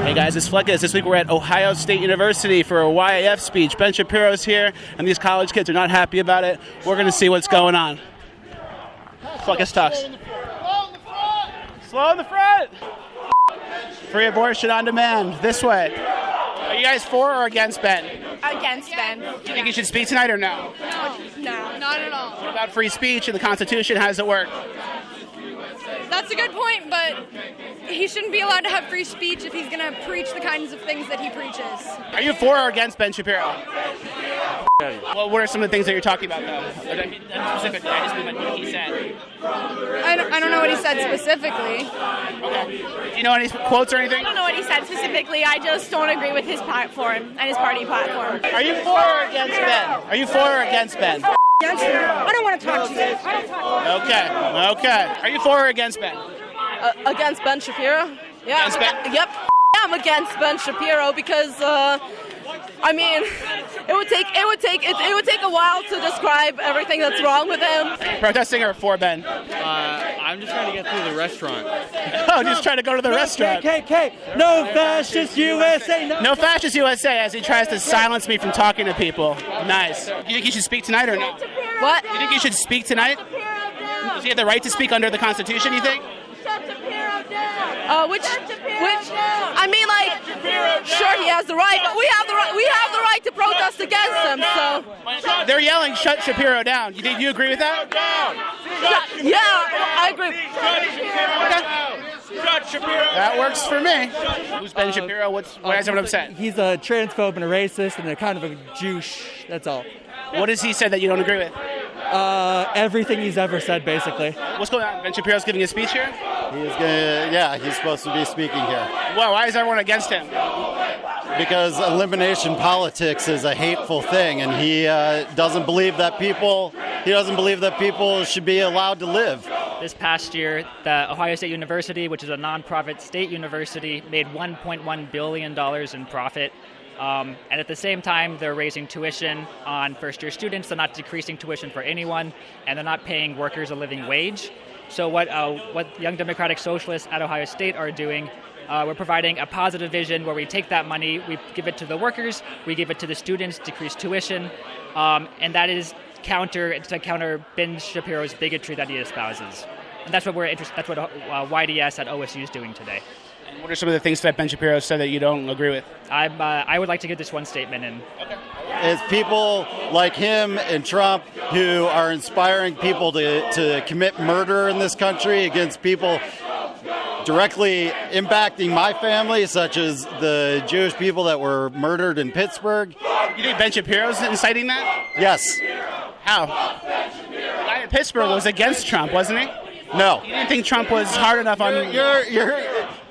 Hey guys, it's Fleccas. This week we're at Ohio State University for a YAF speech. Ben Shapiro's here, and these college kids are not happy about it. We're going to see what's going on. Fleccas talks. Slow in the front! Free abortion on demand. This way. Are you guys for or against Ben? Against Ben. Do you think he should speak tonight or no? No, not at all. What about free speech and the Constitution? How does it work? That's a good point, but he shouldn't be allowed to have free speech if he's going to preach the kinds of things that he preaches. Are you for or against Ben Shapiro? Well, what are some of the things that you're talking about, though? Specifically, I just mean like what he said. I don't know what he said specifically. Okay. Do you know any quotes or anything? I don't know what he said specifically. I just don't agree with his platform and his party platform. Are you for or against Ben? Are you for or against Ben? Against him. I don't want to talk to you. I don't talk to you. Okay. Are you for or against Ben? Against Ben Shapiro? Yeah. Against Ben? Yep. I'm against Ben Shapiro because I mean, it would take a while to describe everything that's wrong with him. Protesting or for Ben? I'm just trying to get through the restaurant. Oh, just trying to go to the restaurant. KKK, no fascist USA. No fascist USA as he tries to silence me from talking to people. Nice. Do you think he should speak tonight or no? What? Do you think he should speak tonight? Does he have the right to speak under the Constitution, you think? Which, I mean, like, sure he has the right, but we have the right to protest against him. So they're yelling, "Shut Shapiro down." Do you agree with that? yeah, I agree. Shut Shapiro. That works for me. Who's Ben Shapiro? Why is everyone upset? He's a transphobe and a racist and a kind of a Jewish. That's all. What has he said that you don't agree with? Everything he's ever said, basically. What's going on? Ben Shapiro's giving a speech here? He's supposed to be speaking here. Well, why is everyone against him? Because elimination politics is a hateful thing, and he doesn't believe that people should be allowed to live. This past year, the Ohio State University, which is a nonprofit state university, made $1.1 billion in profit. And at the same time, they're raising tuition on first-year students. They're not decreasing tuition for anyone, and they're not paying workers a living wage. So what Young Democratic Socialists at Ohio State are doing, we're providing a positive vision where we take that money, we give it to the workers, we give it to the students, decrease tuition, and that is to counter Ben Shapiro's bigotry that he espouses. And that's what That's what YDS at OSU is doing today. And what are some of the things that Ben Shapiro said that you don't agree with? I would like to get this one statement in. Okay. It's people like him and Trump who are inspiring people to commit murder in this country against people directly impacting my family, such as the Jewish people that were murdered in Pittsburgh. You think Ben Shapiro's inciting that? Yes. How? The guy in Pittsburgh was against Trump, wasn't he? No. You didn't think Trump was hard enough on...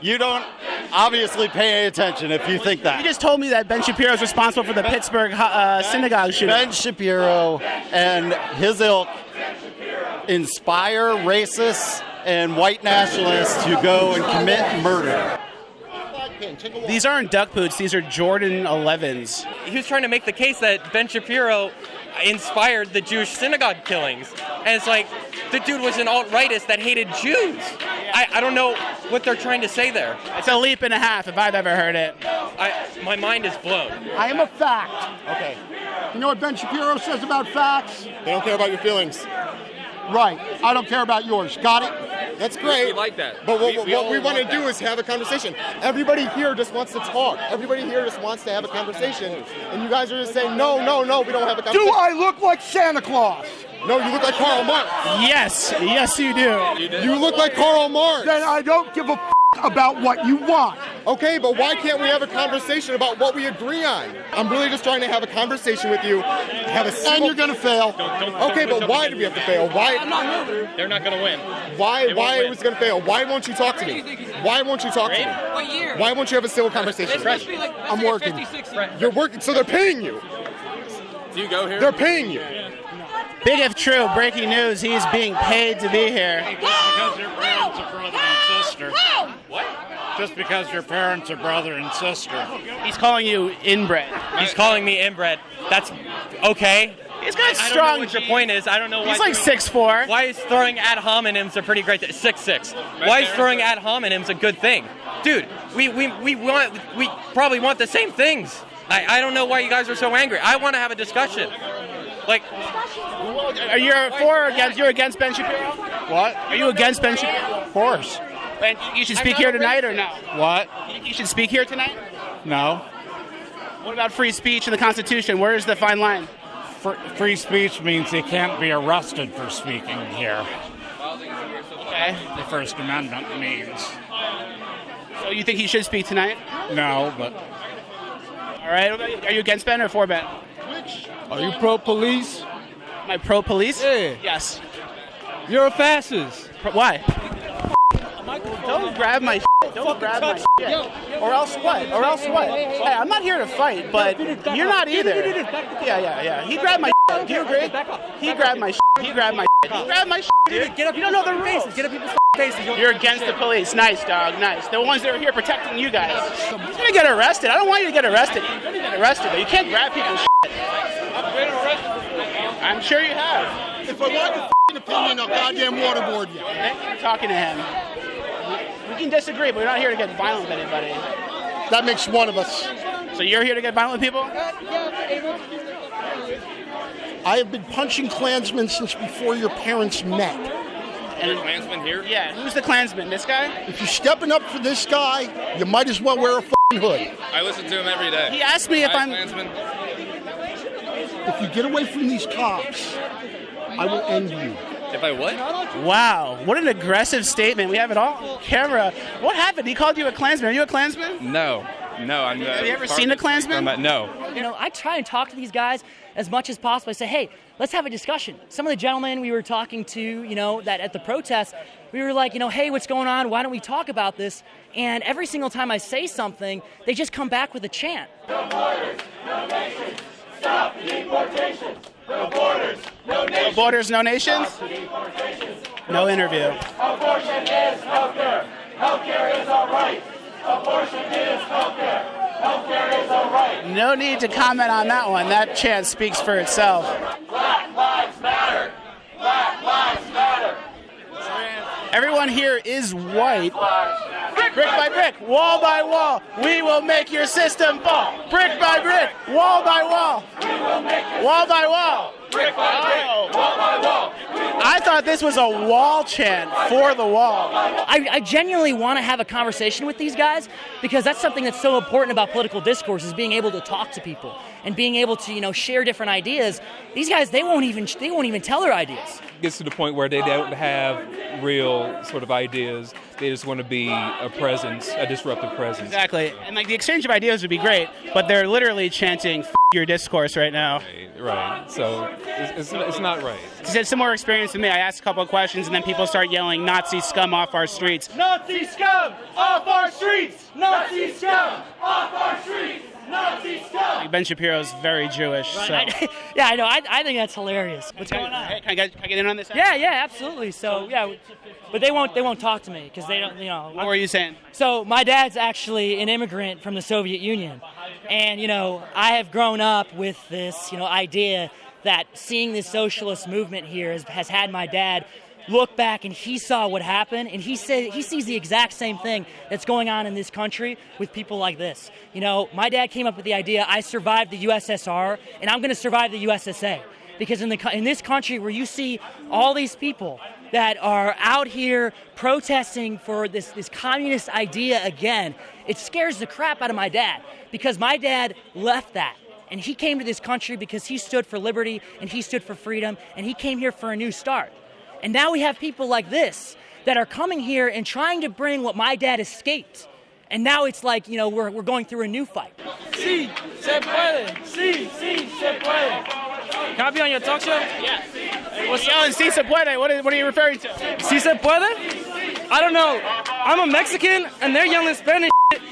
You don't obviously pay any attention if you think that. You just told me that Ben Shapiro is responsible for the Pittsburgh synagogue shooting. Ben Shapiro and his ilk inspire racists and white nationalists to go and commit murder. These aren't duck boots, these are Jordan 11s. He was trying to make the case that Ben Shapiro inspired the Jewish synagogue killings. And it's like, the dude was an alt-rightist that hated Jews. I don't know what they're trying to say there. It's a leap and a half if I've ever heard it. My mind is blown. I am a fact. Okay. You know what Ben Shapiro says about facts? They don't care about your feelings. Right. I don't care about yours. Got it? That's great. We like that. But what we want to do is have a conversation. Everybody here just wants to talk. Everybody here just wants to have a conversation. And you guys are just saying, no, we don't have a conversation. Do I look like Santa Claus? No, you look like Karl Marx. Yes you do. You look like Karl Marx. Then I don't give a about what you want. Okay, but why can't we have a conversation about what we agree on? I'm really just trying to have a conversation with you. And you're going to fail. Okay, but why do we have to fail? Why? They're not going to win. Why are we going to fail? Why won't you talk to me? Why won't you talk to me? What year? Why won't you have a civil conversation? I'm working. You're working, so they're paying you. Do you go here? They're paying you. Big if true, breaking news, he's being paid to be here. Because your parents are brother and sister. What? Just because your parents are brother and sister. He's calling you inbred. He's calling me inbred. That's okay. He's got I don't know strong. what your point is. I don't know why. He's like 6'4". Why is throwing ad hominems a pretty great thing? 6'6". Why is throwing ad hominems a good thing? Dude, we probably want the same things. I don't know why you guys are so angry. I want to have a discussion. Like, Are you for or against? You're against Ben Shapiro? What? Are you against Ben Shapiro? Of course. Ben, you should speak here tonight or no? What? You think you should speak here tonight? No. What about free speech and the Constitution? Where is the fine line? Free speech means he can't be arrested for speaking here. Okay. The First Amendment means. So you think he should speak tonight? No, but All right. What about you? Are you against Ben or for Ben? Are you pro-police? Am I pro-police? Yeah. Yes. You're a fascist. Why? Don't grab my shit. Don't grab my shit. Or else what? Or else what? Hey, I'm not here to fight, but you're not either. Yeah. He grabbed my shit. Do you agree? He grabbed my shit. He grabbed my shit. He grabbed my shit, dude. You don't know the rules. Get up people's faces. You're against the police. Nice, dog. Nice. The ones that are here protecting you guys. You're going to get arrested. I don't want you to get arrested. You're going to get arrested, though. You can't grab people's shit. I'm sure you have. If I want your opinion, I'll goddamn waterboard you. You're talking to him. We can disagree, but we're not here to get violent with anybody. That makes one of us. So you're here to get violent with people? I have been punching Klansmen since before your parents met. And a Klansman here? Yeah. Who's the Klansman? This guy? If you're stepping up for this guy, you might as well wear a f***ing hood. I listen to him every day. He asked me if I'm... Klansman. If you get away from these cops, I will end you. If I what? Wow. What an aggressive statement. We have it all on camera. What happened? He called you a Klansman. Are you a Klansman? No. I'm Have you ever seen a Klansman? No. You know, I try and talk to these guys as much as possible. I say, hey, let's have a discussion. Some of the gentlemen we were talking to, you know, that at the protest, we were like, you know, hey, what's going on? Why don't we talk about this? And every single time I say something, they just come back with a chant. No borders, no nations. Stop deportation. No borders, no nations. No borders, no nations? No interview. Abortion is healthcare. Healthcare is our right. Abortion is healthcare. Healthcare is our right. No need to comment on that one. That chant speaks for itself. Black lives matter. Black lives matter. Everyone here is white. Brick by brick, wall by wall, we will make your system fall. Brick by brick, wall by wall, wall by wall. Brick by brick, wall by wall. I thought this was a wall chant for the wall. I genuinely want to have a conversation with these guys because that's something that's so important about political discourse is being able to talk to people and being able to, you know, share different ideas. These guys, they won't even tell their ideas. It gets to the point where they don't have real sort of ideas. They just want to be a presence, a disruptive presence. Exactly. And like the exchange of ideas would be great, but they're literally chanting F your discourse right now. Right. So it's not right. It's a similar experience with me. I asked a couple of questions and then people start yelling Nazi scum off our streets. Nazi scum off our streets. Nazi scum off our streets. Nazi scum. Ben Shapiro's very Jewish. Right. So. Yeah, I know. I think that's hilarious. What's going on? Hey, can I get in on this? Yeah, absolutely. So yeah, but they won't talk to me because they don't. You know. What were you saying? So my dad's actually an immigrant from the Soviet Union, and you know I have grown up with this idea that seeing this socialist movement here has had my dad look back, and he saw what happened, and he said he sees the exact same thing that's going on in this country with people like this. You know, my dad came up with the idea, I survived the USSR, and I'm going to survive the USSA. Because in this country where you see all these people that are out here protesting for this communist idea again, it scares the crap out of my dad. Because my dad left that. And he came to this country because he stood for liberty, and he stood for freedom, and he came here for a new start. And now we have people like this that are coming here and trying to bring what my dad escaped. And now it's like, we're going through a new fight. Sí, se puede. Sí, se puede. Can I be on your talk show? Yeah. What's yelling sí se puede? What are you referring to? Sí se puede? I don't know. I'm a Mexican, and they're yelling Spanish shit.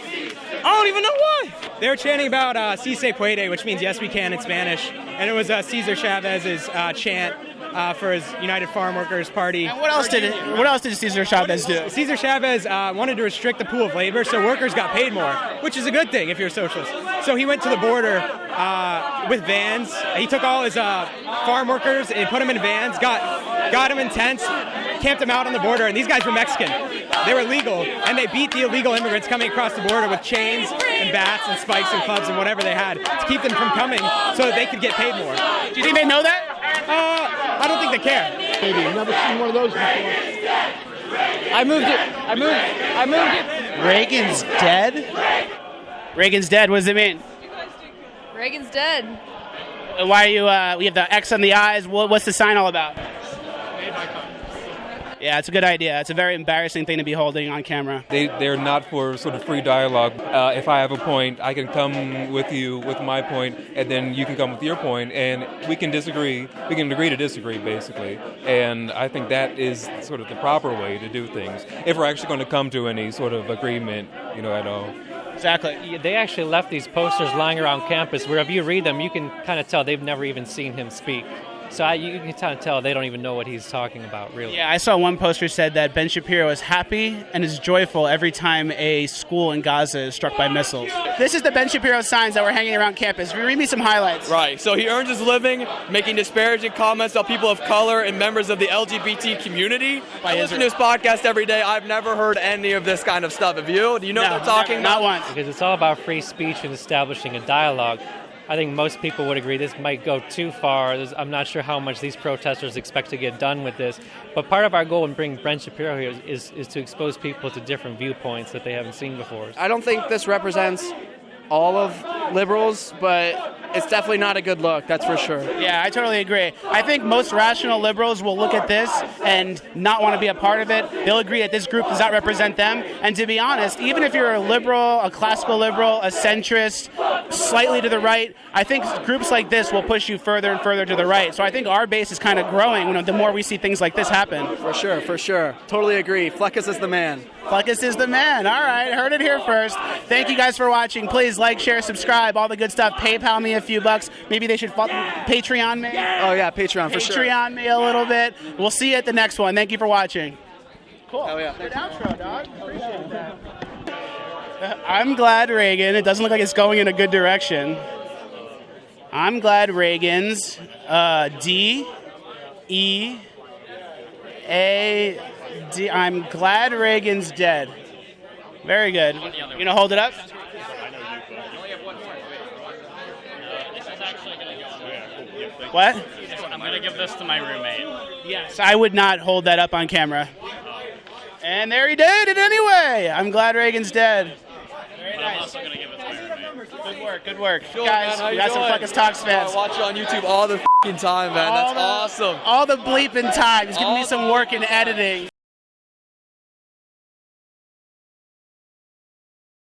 I don't even know why. They were chanting about sí se puede, which means yes we can in Spanish. And it was Cesar Chavez's chant for his United Farm Workers Party. And what else did Cesar Chavez do? Cesar Chavez wanted to restrict the pool of labor so workers got paid more, which is a good thing if you're a socialist. So he went to the border with vans. He took all his farm workers and put them in vans, got them in tents, camped them out on the border, and these guys were Mexican. They were legal, and they beat the illegal immigrants coming across the border with chains and bats and spikes and clubs and whatever they had to keep them from coming so that they could get paid more. Do you think they know that? I don't think they care. Maybe. Never seen one of those before. I moved it. Reagan's dead? Reagan's dead. What does it mean? Reagan's dead. Why are you, we have the X on the eyes. What's the sign all about? Yeah, it's a good idea. It's a very embarrassing thing to be holding on camera. They're not for sort of free dialogue. If I have a point, I can come with you with my point, and then you can come with your point, and we can disagree. We can agree to disagree, basically. And I think that is sort of the proper way to do things, if we're actually going to come to any sort of agreement, at all. Exactly. They actually left these posters lying around campus where if you read them, you can kind of tell they've never even seen him speak. So you can kind of tell they don't even know what he's talking about, really. Yeah, I saw one poster said that Ben Shapiro is happy and is joyful every time a school in Gaza is struck by missiles. This is the Ben Shapiro signs that were hanging around campus. Read me some highlights. Right. So he earns his living making disparaging comments about people of color and members of the LGBT community. I listen to his podcast every day. I've never heard any of this kind of stuff. Have you? Do you know what they're talking about? Not once. Because it's all about free speech and establishing a dialogue. I think most people would agree this might go too far. I'm not sure how much these protesters expect to get done with this. But part of our goal in bringing Ben Shapiro here is to expose people to different viewpoints that they haven't seen before. I don't think this represents all of liberals, but it's definitely not a good look, that's for sure. Yeah, I totally agree. I think most rational liberals will look at this and not want to be a part of it. They'll agree that this group does not represent them. And to be honest, even if you're a liberal, a classical liberal, a centrist, slightly to the right, I think groups like this will push you further and further to the right. So I think our base is kind of growing the more we see things like this happen. For sure. Totally agree. Fleccas is the man. Fleccas is the man. All right, heard it here first. Thank you guys for watching. Please like, share, subscribe, all the good stuff. PayPal me a few bucks. Maybe they should Patreon me. Oh, yeah, Patreon for sure. Patreon me a little bit. We'll see you at the next one. Thank you for watching. Cool. Oh, yeah. Good outro, dog. Appreciate that. I'm glad Reagan. It doesn't look like it's going in a good direction. I'm glad Reagan's D-E-A-D. I'm glad Reagan's dead. Very good. You gonna hold it up? What? I'm gonna give this to my roommate. Yes, I would not hold that up on camera. And there he did it anyway. I'm glad Reagan's dead. Very nice. I'm also gonna give it to my roommate. Good work. Cool, guys, man, we got some Fleccas Talks fans. I watch you on YouTube all the time, man. That's awesome. All the bleeping time. He's giving me some work in editing.